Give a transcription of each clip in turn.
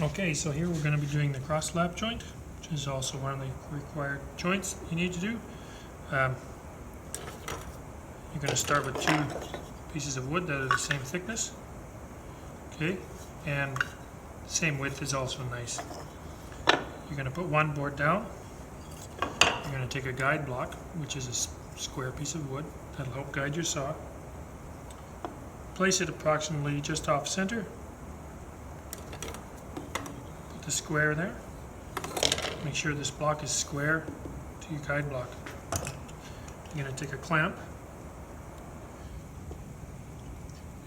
Okay, so here we're going to be doing the cross lap joint, which is also one of the required joints you need to do. You're going to start with 2 pieces of wood that are the same thickness. Okay, and same width is also nice. You're going to put one board down. You're going to take a guide block, which is a square piece of wood that'll help guide your saw. Place it approximately just off center. Put the square there. Make sure this block is square to your guide block. You're going to take a clamp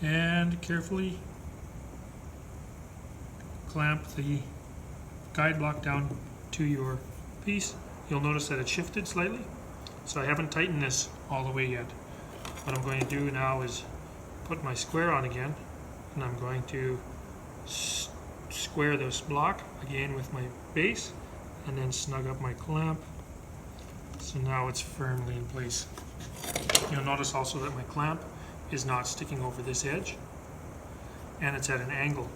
and carefully clamp the guide block down to your piece. You'll notice that it shifted slightly, so I haven't tightened this all the way yet. What I'm going to do now is put my square on again, and I'm going to square this block again with my base, and then snug up my clamp. So now it's firmly in place. You'll notice also that my clamp is not sticking over this edge, and it's at an angle.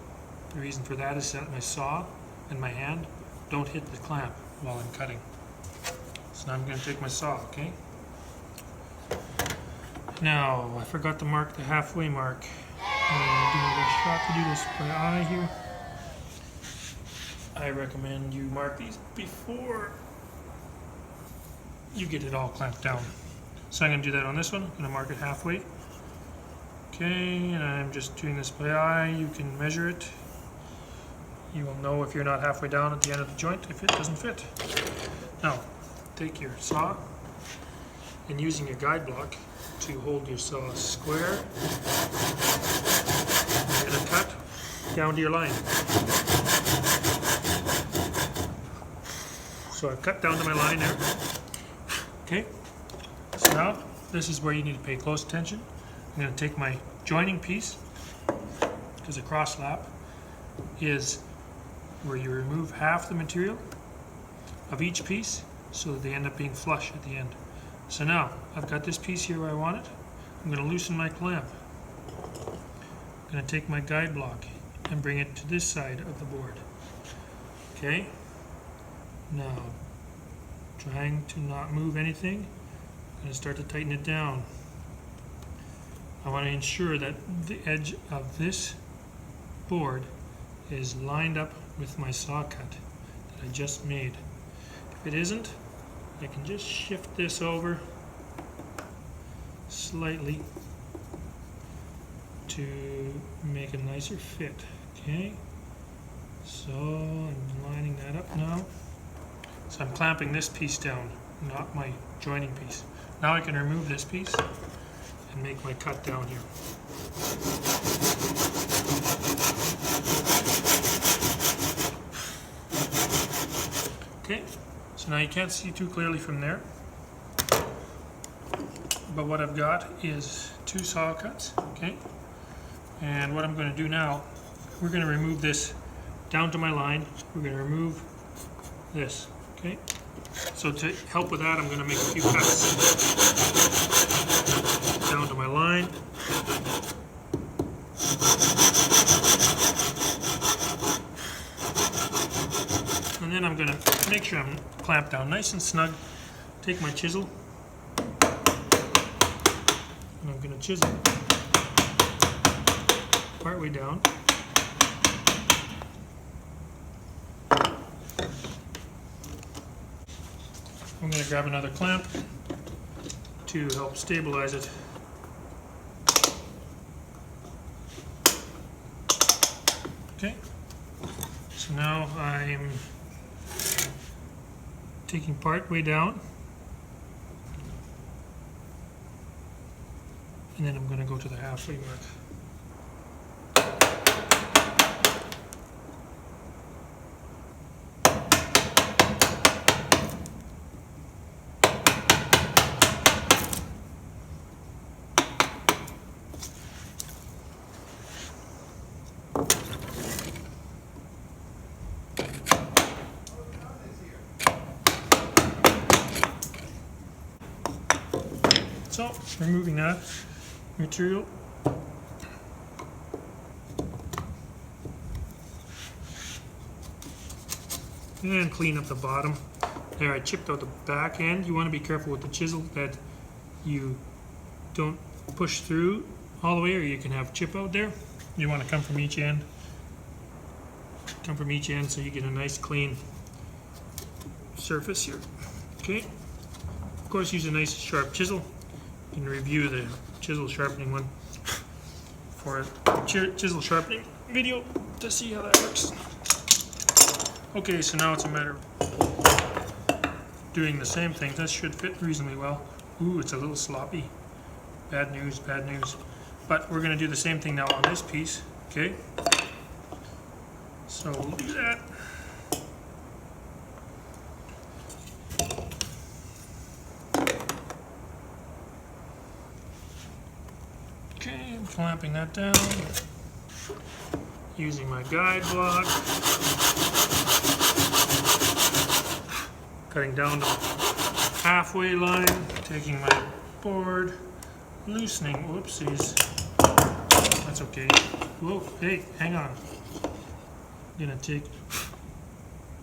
The reason for that is that my saw and my hand don't hit the clamp while I'm cutting. So now I'm going to take my saw, okay? Now, I forgot to mark the halfway mark. I'm going to do a shot to do this by eye here. I recommend you mark these before you get it all clamped down. So I'm going to do that on this one. I'm going to mark it halfway. Okay, and I'm just doing this by eye. You can measure it. You will know if you're not halfway down at the end of the joint if it doesn't fit. Now, take your saw and using your guide block to hold your saw square, you're going to cut down to your line. So I've cut down to my line there. Okay, so now this is where you need to pay close attention. I'm going to take my joining piece, because a cross lap is where you remove half the material of each piece so that they end up being flush at the end. So now I've got this piece here where I want it. I'm going to loosen my clamp. I'm going to take my guide block and bring it to this side of the board. Okay, now trying to not move anything, I'm going to start to tighten it down. I want to ensure that the edge of this board is lined up with my saw cut that I just made. If it isn't, I can just shift this over slightly to make a nicer fit. Okay, so I'm lining that up now. So I'm clamping this piece down, not my joining piece. Now I can remove this piece and make my cut down here. Okay, so now you can't see too clearly from there, but what I've got is 2 saw cuts, okay? And what I'm going to do now, we're going to remove this down to my line. We're going to remove this, okay? So to help with that, I'm going to make a few cuts down to my line. And then I'm going to make sure I'm clamped down nice and snug. Take my chisel, and I'm going to chisel part way down. I'm going to grab another clamp to help stabilize it. Okay, so now I'm taking part way down, and then I'm going to go to the halfway mark. So, removing that material, and clean up the bottom. There, I chipped out the back end. You want to be careful with the chisel that you don't push through all the way, or you can have chip out there. You want to come from each end. Come from each end so you get a nice clean surface here. Okay. Of course, use a nice sharp chisel. You can review the chisel sharpening one for a chisel sharpening video to see how that works. Okay, so now it's a matter of doing the same thing. This should fit reasonably well. Ooh, it's a little sloppy. Bad news, bad news. But we're going to do the same thing now on this piece. Okay. So we'll do that. Okay, I'm clamping that down. Using my guide block. Cutting down to the halfway line. Taking my board. Loosening. Whoopsies. That's okay. Whoa, hey, hang on. I'm gonna take,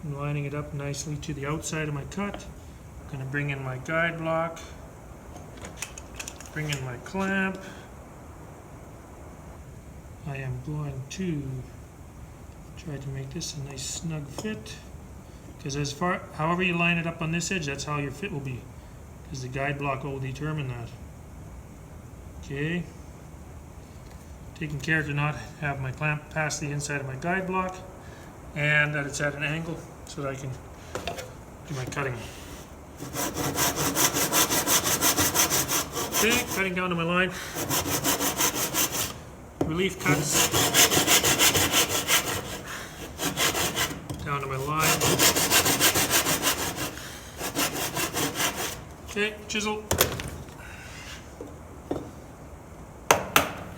I'm lining it up nicely to the outside of my cut. I'm gonna bring in my guide block, bring in my clamp. I am going to try to make this a nice snug fit, because however you line it up on this edge, that's how your fit will be, because the guide block will determine that. Okay. Taking care to not have my clamp pass the inside of my guide block, and that it's at an angle so that I can do my cutting. Okay, cutting down to my line. Relief cuts. Down to my line. Okay, chisel.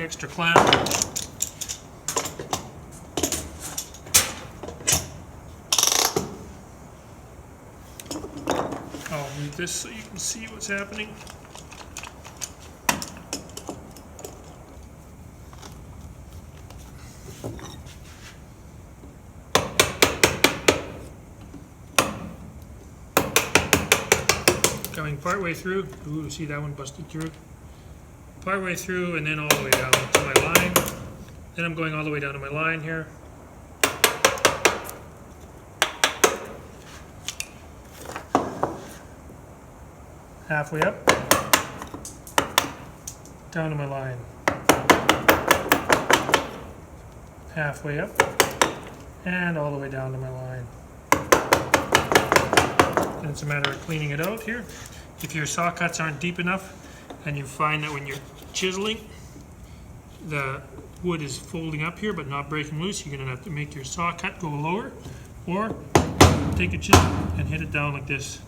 Extra clamp. I'll move this so you can see what's happening. Coming partway through. Ooh, see that one busted through? Partway through and then all the way down to my line. Then I'm going all the way down to my line here. Halfway up, down to my line. Halfway up, and all the way down to my line. And it's a matter of cleaning it out here. If your saw cuts aren't deep enough, and you find that when you're chiseling, the wood is folding up here but not breaking loose, you're going to have to make your saw cut go lower, or take a chisel and hit it down like this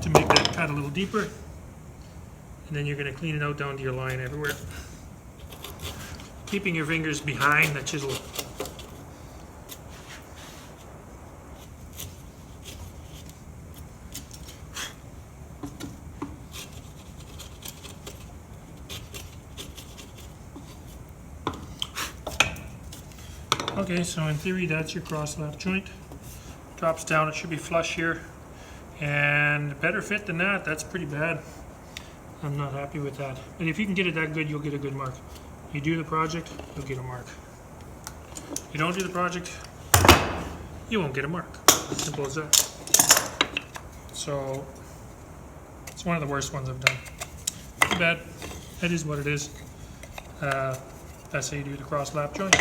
to make that cut a little deeper, and then you're going to clean it out down to your line everywhere, keeping your fingers behind the chisel. Okay, so in theory that's your cross lap joint. Drops down, it should be flush here. And better fit than that, that's pretty bad. I'm not happy with that. And if you can get it that good, you'll get a good mark. You do the project, you'll get a mark. You don't do the project, you won't get a mark. Simple as that. So, it's one of the worst ones I've done. Too bad. That is what it is. That's how you do the cross lap joint.